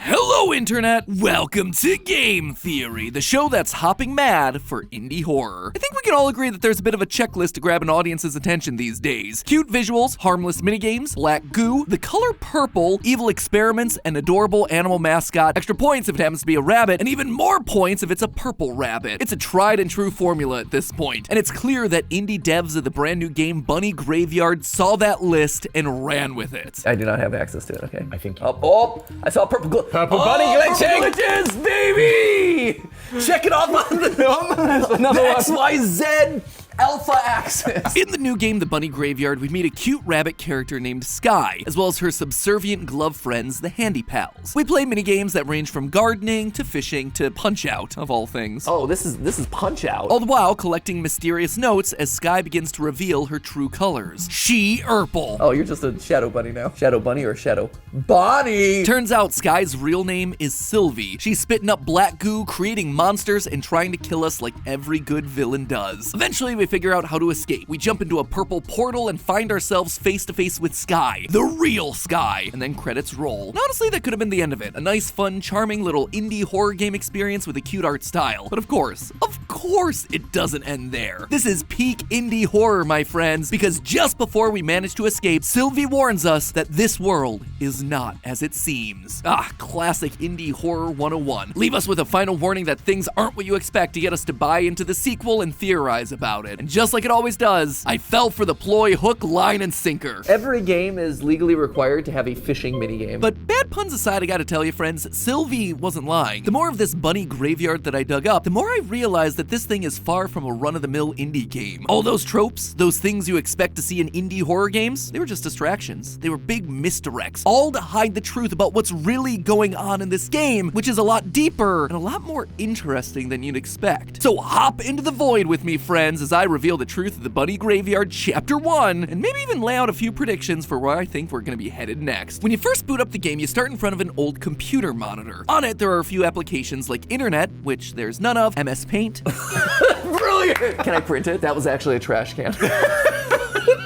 Hello, Internet! Welcome to Game Theory, the show that's hopping mad for indie horror. I think we can all agree that there's a bit of a checklist to grab an audience's attention these days. Cute visuals, harmless minigames, black goo, the color purple, evil experiments, an adorable animal mascot, extra points if it happens to be a rabbit, and even more points if it's a purple rabbit. It's a tried and true formula at this point, and it's clear that indie devs of the brand new game Bunny Graveyard saw that list and ran with it. I do not have access to it, okay. I think. Oh, I saw purple glitch. Purple bunny glitching! Purple glitches, baby! Check it off on the XYZ alpha axis. In the new game, The Bunny Graveyard, we meet a cute rabbit character named Skye, as well as her subservient glove friends, the Handypals. We play minigames that range from gardening to fishing to Punch-Out, of all things. Oh, this is Punch-Out. All the while collecting mysterious notes as Skye begins to reveal her true colors. She-Urple. Oh, you're just a Shadow Bunny now. Shadow Bunny or Shadow Bonnie? Turns out Skye's real name is Sylvie. She's spitting up black goo, creating monsters, and trying to kill us like every good villain does. Eventually, we figure out how to escape. We jump into a purple portal and find ourselves face to face with Skye, the real Skye, and then credits roll. And honestly, that could have been the end of it. A nice, fun, charming little indie horror game experience with a cute art style. But of course, it doesn't end there. This is peak indie horror, my friends, because just before we manage to escape, Sylvie warns us that this world is not as it seems. Classic indie horror 101. Leave us with a final warning that things aren't what you expect to get us to buy into the sequel and theorize about it. And just like it always does, I fell for the ploy hook, line, and sinker. Every game is legally required to have a fishing minigame. But bad puns aside, I gotta tell you, friends, Sylvie wasn't lying. The more of this Bunny Graveyard that I dug up, the more I realized that this thing is far from a run-of-the-mill indie game. All those tropes, those things you expect to see in indie horror games, they were just distractions. They were big misdirects, all to hide the truth about what's really going on in this game, which is a lot deeper and a lot more interesting than you'd expect. So hop into the void with me, friends, as I reveal the truth of the Bunny Graveyard Chapter 1, and maybe even lay out a few predictions for where I think we're gonna be headed next. When you first boot up the game, you start in front of an old computer monitor. On it, there are a few applications like Internet, which there's none of, MS Paint. Brilliant! Can I print it? That was actually a trash can.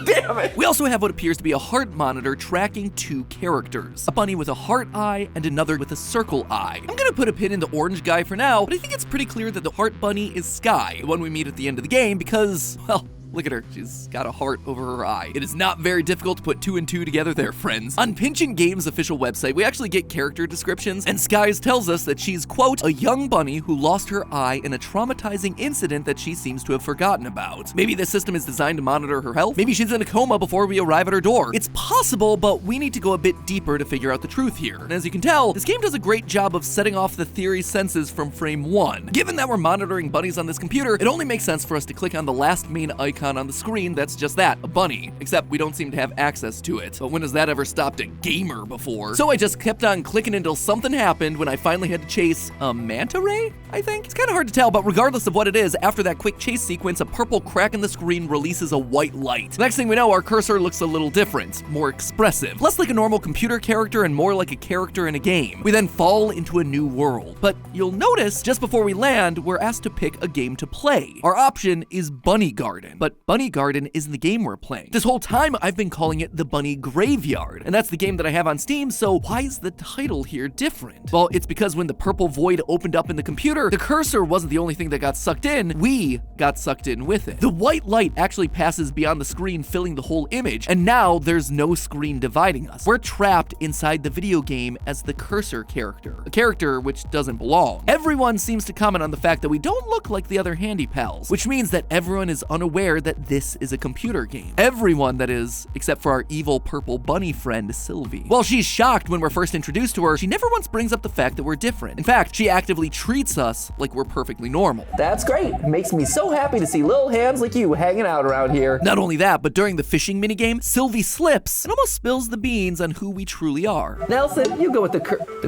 Damn it! We also have what appears to be a heart monitor tracking two characters. A bunny with a heart eye and another with a circle eye. I'm gonna put a pin in the orange guy for now, but I think it's pretty clear that the heart bunny is Skye, the one we meet at the end of the game, because, well, look at her, she's got a heart over her eye. It is not very difficult to put two and two together there, friends. On Pinchin' Games' official website, we actually get character descriptions, and Skye's tells us that she's, quote, a young bunny who lost her eye in a traumatizing incident that she seems to have forgotten about. Maybe this system is designed to monitor her health? Maybe she's in a coma before we arrive at her door. It's possible, but we need to go a bit deeper to figure out the truth here. And as you can tell, this game does a great job of setting off the theory senses from frame one. Given that we're monitoring bunnies on this computer, it only makes sense for us to click on the last main icon on the screen that's just that, a bunny. Except we don't seem to have access to it. But when has that ever stopped a gamer before? So I just kept on clicking until something happened when I finally had to chase a manta ray, I think? It's kind of hard to tell, but regardless of what it is, after that quick chase sequence, a purple crack in the screen releases a white light. Next thing we know, our cursor looks a little different, more expressive. Less like a normal computer character and more like a character in a game. We then fall into a new world. But you'll notice, just before we land, we're asked to pick a game to play. Our option is Bunny Garden, but Bunny Garden isn't the game we're playing. This whole time, I've been calling it the Bunny Graveyard, and that's the game that I have on Steam, so why is the title here different? Well, it's because when the purple void opened up in the computer, the cursor wasn't the only thing that got sucked in, we got sucked in with it. The white light actually passes beyond the screen, filling the whole image, and now there's no screen dividing us. We're trapped inside the video game as the cursor character, a character which doesn't belong. Everyone seems to comment on the fact that we don't look like the other Handypals, which means that everyone is unaware that this is a computer game. Everyone, that is, except for our evil purple bunny friend, Sylvie. While she's shocked when we're first introduced to her, she never once brings up the fact that we're different. In fact, she actively treats us like we're perfectly normal. That's great. It makes me so happy to see little hands like you hanging out around here. Not only that, but during the fishing minigame, Sylvie slips and almost spills the beans on who we truly are. Nelson, you go with the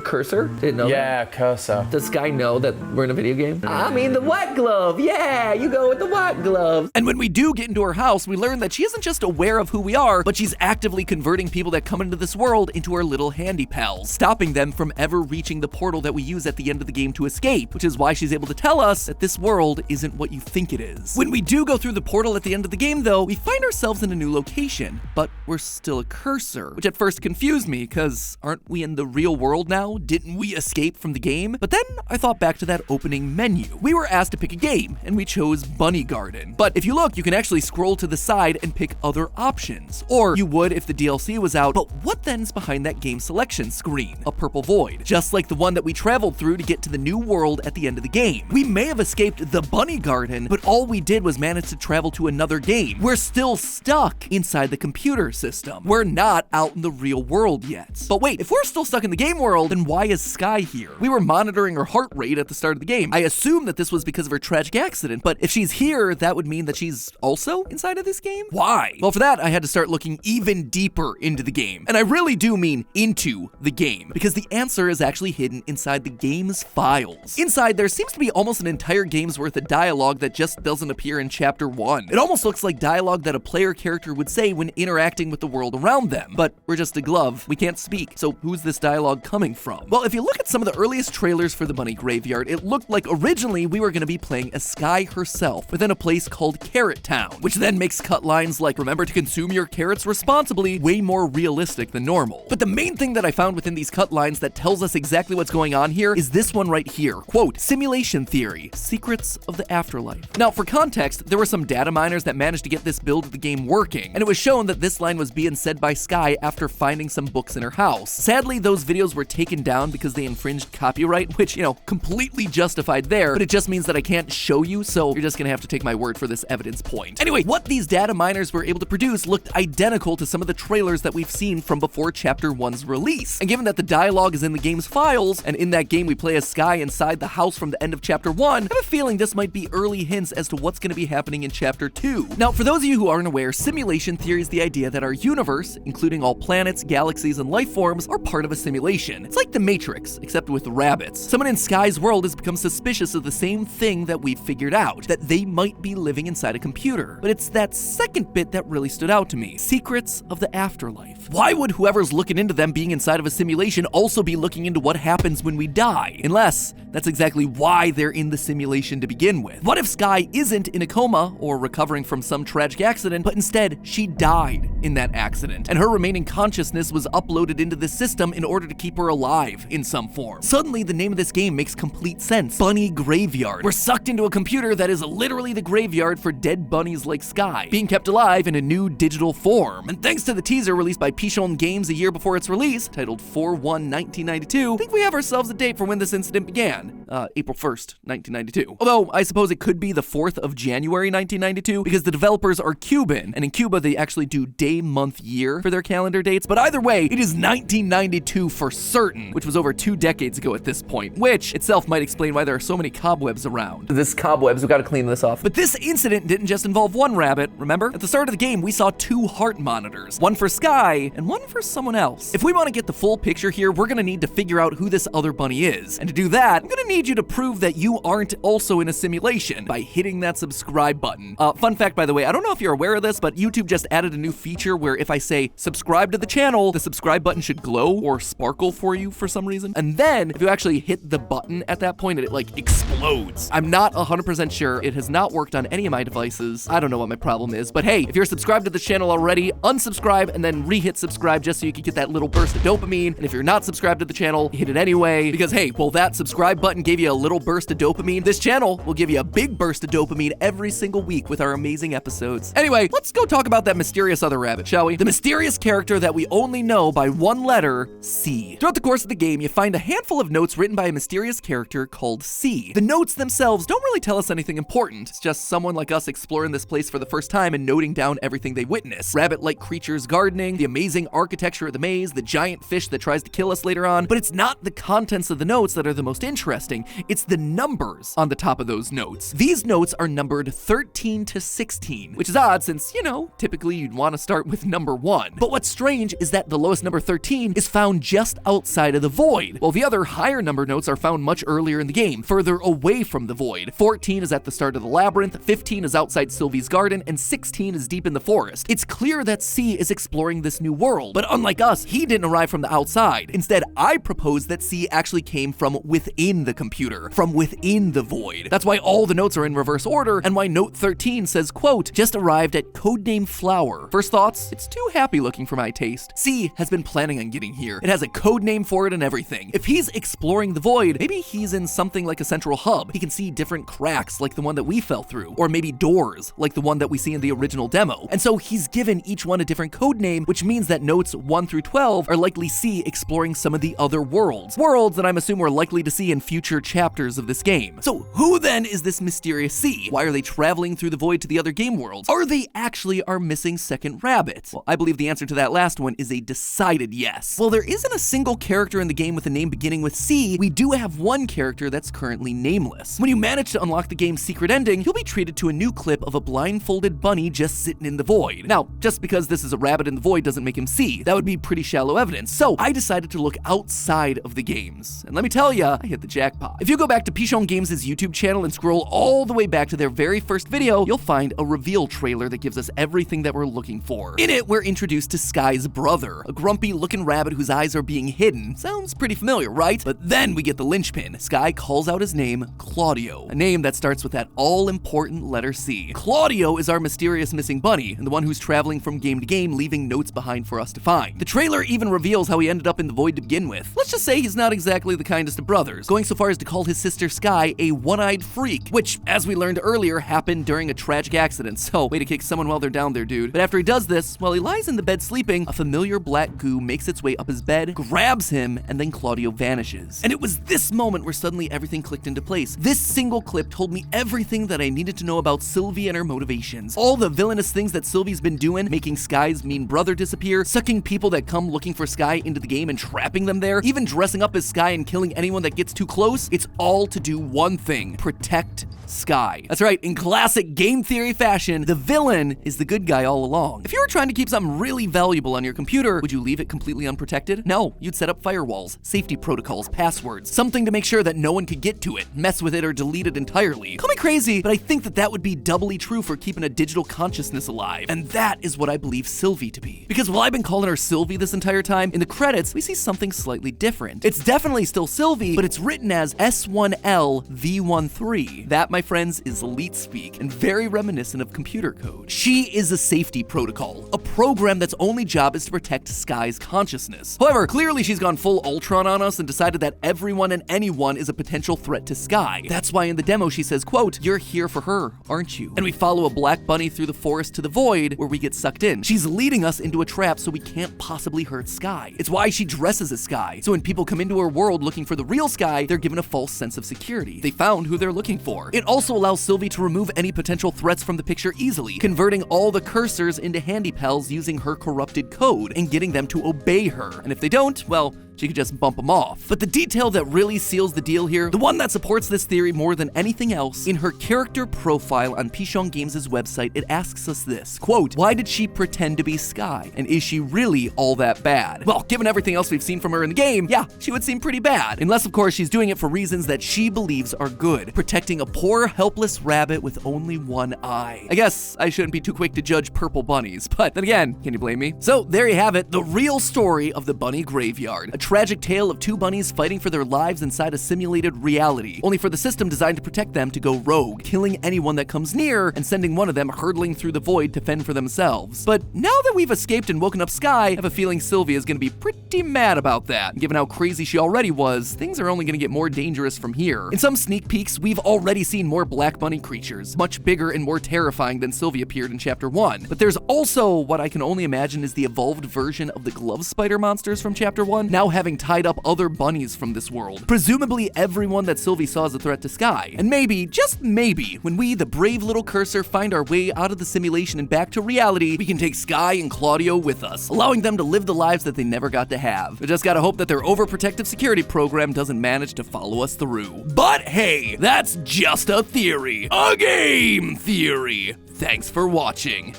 cursor? Didn't know that. Yeah, cursor. Does Skye know that we're in a video game? I mean the white glove. Yeah, you go with the white glove. And when we do get into her house, we learn that she isn't just aware of who we are, but she's actively converting people that come into this world into our little Handypals, stopping them from ever reaching the portal that we use at the end of the game to escape, which is why she's able to tell us that this world isn't what you think it is. When we do go through the portal at the end of the game, though, we find ourselves in a new location, but we're still a cursor, which at first confused me, because aren't we in the real world now? Didn't we escape from the game? But then I thought back to that opening menu. We were asked to pick a game, and we chose Bunny Garden. But if you look, you can actually scroll to the side and pick other options. Or you would if the DLC was out, but what then's behind that game selection screen? A purple void, just like the one that we traveled through to get to the new world at the end of the game. We may have escaped the Bunny Garden, but all we did was manage to travel to another game. We're still stuck inside the computer system. We're not out in the real world yet. But wait, if we're still stuck in the game world, then why is Skye here? We were monitoring her heart rate at the start of the game. I assume that this was because of her tragic accident, but if she's here, that would mean that she's also inside of this game? Why? Well, for that, I had to start looking even deeper into the game. And I really do mean into the game, because the answer is actually hidden inside the game's files. Inside, there seems to be almost an entire game's worth of dialogue that just doesn't appear in Chapter 1. It almost looks like dialogue that a player character would say when interacting with the world around them. But we're just a glove. We can't speak. So who's this dialogue coming from? Well, if you look at some of the earliest trailers for the Bunny Graveyard, it looked like originally we were going to be playing as Skye herself within a place called Carrot Town, which then makes cut lines like, remember to consume your carrots responsibly, way more realistic than normal. But the main thing that I found within these cut lines that tells us exactly what's going on here is this one right here. Quote, simulation theory, secrets of the afterlife. Now, for context, there were some data miners that managed to get this build of the game working, and it was shown that this line was being said by Skye after finding some books in her house. Sadly, those videos were taken down because they infringed copyright, which, completely justified there, but it just means that I can't show you, so you're just gonna have to take my word for this evidence point. Anyway, what these data miners were able to produce looked identical to some of the trailers that we've seen from before Chapter 1's release. And given that the dialogue is in the game's files, and in that game we play as Skye inside the house from the end of Chapter 1, I have a feeling this might be early hints as to what's gonna be happening in Chapter 2. Now, for those of you who aren't aware, simulation theory is the idea that our universe, including all planets, galaxies, and life forms, are part of a simulation. It's like the Matrix, except with rabbits. Someone in Skye's world has become suspicious of the same thing that we've figured out, that they might be living inside a computer. But it's that second bit that really stood out to me. Secrets of the afterlife. Why would whoever's looking into them being inside of a simulation also be looking into what happens when we die? Unless that's exactly why they're in the simulation to begin with. What if Skye isn't in a coma or recovering from some tragic accident, but instead she died in that accident, and her remaining consciousness was uploaded into the system in order to keep her alive in some form? Suddenly, the name of this game makes complete sense. Bunny Graveyard. We're sucked into a computer that is literally the graveyard for dead bunnies like Skye, being kept alive in a new digital form. And thanks to the teaser released by Pichon Games a year before its release, titled 4/1/1992, I think we have ourselves a date for when this incident began. April 1st, 1992. Although, I suppose it could be the 4th of January 1992, because the developers are Cuban, and in Cuba they actually do day, month, year for their calendar dates. But either way, it is 1992 for certain, which was over 2 decades ago at this point, which itself might explain why there are so many cobwebs around. This cobwebs, we gotta clean this off. But this incident didn't just involve one rabbit, remember? At the start of the game, we saw 2 heart monitors, one for Skye and one for someone else. If we want to get the full picture here, we're gonna need to figure out who this other bunny is. And to do that, I'm gonna need you to prove that you aren't also in a simulation by hitting that subscribe button. Fun fact, by the way, I don't know if you're aware of this, but YouTube just added a new feature where if I say subscribe to the channel, the subscribe button should glow or sparkle for you for some reason. And then if you actually hit the button at that point, it like explodes. I'm not 100% sure. It has not worked on any of my devices. I don't know what my problem is, but hey, if you're subscribed to the channel already, unsubscribe and then re-hit subscribe just so you can get that little burst of dopamine. And if you're not subscribed to the channel, hit it anyway, because hey, well, that subscribe button gave you a little burst of dopamine. This channel will give you a big burst of dopamine every single week with our amazing episodes. Anyway, let's go talk about that mysterious other rabbit, shall we? The mysterious character that we only know by one letter, C. Throughout the course of the game, you find a handful of notes written by a mysterious character called C. The notes themselves don't really tell us anything important. It's just someone like us exploring this place for the first time and noting down everything they witness. Rabbit-like creatures gardening, the amazing architecture of the maze, the giant fish that tries to kill us later on. But it's not the contents of the notes that are the most interesting. anything, it's the numbers on the top of those notes. These notes are numbered 13 to 16, which is odd since, typically you'd want to start with number 1. But what's strange is that the lowest number 13 is found just outside of the void, while the other higher number notes are found much earlier in the game, further away from the void. 14 is at the start of the labyrinth, 15 is outside Sylvie's garden, and 16 is deep in the forest. It's clear that C is exploring this new world, but unlike us, he didn't arrive from the outside. Instead, I propose that C actually came from within the computer, from within the void. That's why all the notes are in reverse order, and why note 13 says, quote, just arrived at codename Flower. First thoughts, it's too happy looking for my taste. C has been planning on getting here. It has a code name for it and everything. If he's exploring the void, maybe he's in something like a central hub. He can see different cracks like the one that we fell through, or maybe doors like the one that we see in the original demo. And so he's given each one a different code name, which means that notes 1 through 12 are likely C exploring some of the other worlds that I'm assuming we're likely to see in future chapters of this game. So who then is this mysterious C? Why are they traveling through the void to the other game worlds? Are they actually our missing second rabbit? Well, I believe the answer to that last one is a decided yes. Well, there isn't a single character in the game with a name beginning with C. We do have one character that's currently nameless. When you manage to unlock the game's secret ending, you'll be treated to a new clip of a blindfolded bunny just sitting in the void. Now, just because this is a rabbit in the void doesn't make him C. That would be pretty shallow evidence. So I decided to look outside of the games. And let me tell ya, I hit the jackpot. If you go back to Pichon Games' YouTube channel and scroll all the way back to their very first video, you'll find a reveal trailer that gives us everything that we're looking for. In it, we're introduced to Skye's brother, a grumpy looking rabbit whose eyes are being hidden. Sounds pretty familiar, right? But then we get the linchpin. Skye calls out his name, Claudio, a name that starts with that all-important letter C. Claudio is our mysterious missing bunny, and the one who's traveling from game to game, leaving notes behind for us to find. The trailer even reveals how he ended up in the void to begin with. Let's just say he's not exactly the kindest of brothers, going so far as to call his sister Skye a one-eyed freak, which, as we learned earlier, happened during a tragic accident. So, way to kick someone while they're down there, dude. But after he does this, while he lies in the bed sleeping, a familiar black goo makes its way up his bed, grabs him, and then Claudio vanishes. And it was this moment where suddenly everything clicked into place. This single clip told me everything that I needed to know about Sylvie and her motivations. All the villainous things that Sylvie's been doing, making Skye's mean brother disappear, sucking people that come looking for Skye into the game and trapping them there, even dressing up as Skye and killing anyone that gets too close. It's all to do one thing: protect Skye. That's right, in classic game theory fashion, the villain is the good guy all along. If you were trying to keep something really valuable on your computer, would you leave it completely unprotected? No, you'd set up firewalls, safety protocols, passwords, something to make sure that no one could get to it, mess with it, or delete it entirely. Call me crazy, but I think that would be doubly true for keeping a digital consciousness alive. And that is what I believe Sylvie to be. Because while I've been calling her Sylvie this entire time, in the credits, we see something slightly different. It's definitely still Sylvie, but it's written as S1LV13. That, my friends, is elite speak and very reminiscent of computer code. She is a safety protocol, a program that's only job is to protect Skye's consciousness. However, clearly she's gone full Ultron on us and decided that everyone and anyone is a potential threat to Skye. That's why in the demo she says, quote, "You're here for her, aren't you?" And we follow a black bunny through the forest to the void where we get sucked in. She's leading us into a trap so we can't possibly hurt Skye. It's why she dresses as Skye, so when people come into her world looking for the real Skye, they're given a false sense of security. They found who they're looking for. It also allows Sylvie to remove any potential threats from the picture easily, converting all the cursors into Handypals using her corrupted code and getting them to obey her. And if they don't, well, she could just bump them off. But the detail that really seals the deal here, the one that supports this theory more than anything else, in her character profile on Pichon Games' website, it asks us this, quote, "Why did she pretend to be Skye? And is she really all that bad?" Well, given everything else we've seen from her in the game, yeah, she would seem pretty bad. Unless, of course, she's doing it for reasons that she believes are good, protecting a poor, helpless rabbit with only one eye. I guess I shouldn't be too quick to judge purple bunnies, but then again, can you blame me? So there you have it, the real story of the bunny graveyard. A tragic tale of two bunnies fighting for their lives inside a simulated reality, only for the system designed to protect them to go rogue, killing anyone that comes near and sending one of them hurtling through the void to fend for themselves. But now that we've escaped and woken up Skye, I have a feeling Sylvie is going to be pretty mad about that. And given how crazy she already was, things are only going to get more dangerous from here. In some sneak peeks, we've already seen more black bunny creatures, much bigger and more terrifying than Sylvie appeared in Chapter 1. But there's also what I can only imagine is the evolved version of the glove spider monsters from Chapter 1, now having tied up other bunnies from this world. Presumably everyone that Sylvie saw as a threat to Skye. And maybe, just maybe, when we, the brave little cursor, find our way out of the simulation and back to reality, we can take Skye and Claudio with us, allowing them to live the lives that they never got to have. We just gotta hope that their overprotective security program doesn't manage to follow us through. But hey, that's just a theory. A game theory. Thanks for watching.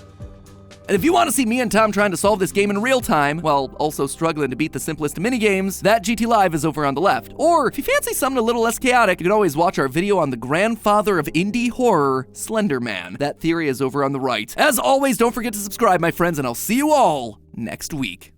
And if you want to see me and Tom trying to solve this game in real time, while also struggling to beat the simplest minigames, that GT Live is over on the left. Or, if you fancy something a little less chaotic, you can always watch our video on the grandfather of indie horror, Slender Man. That theory is over on the right. As always, don't forget to subscribe, my friends, and I'll see you all next week.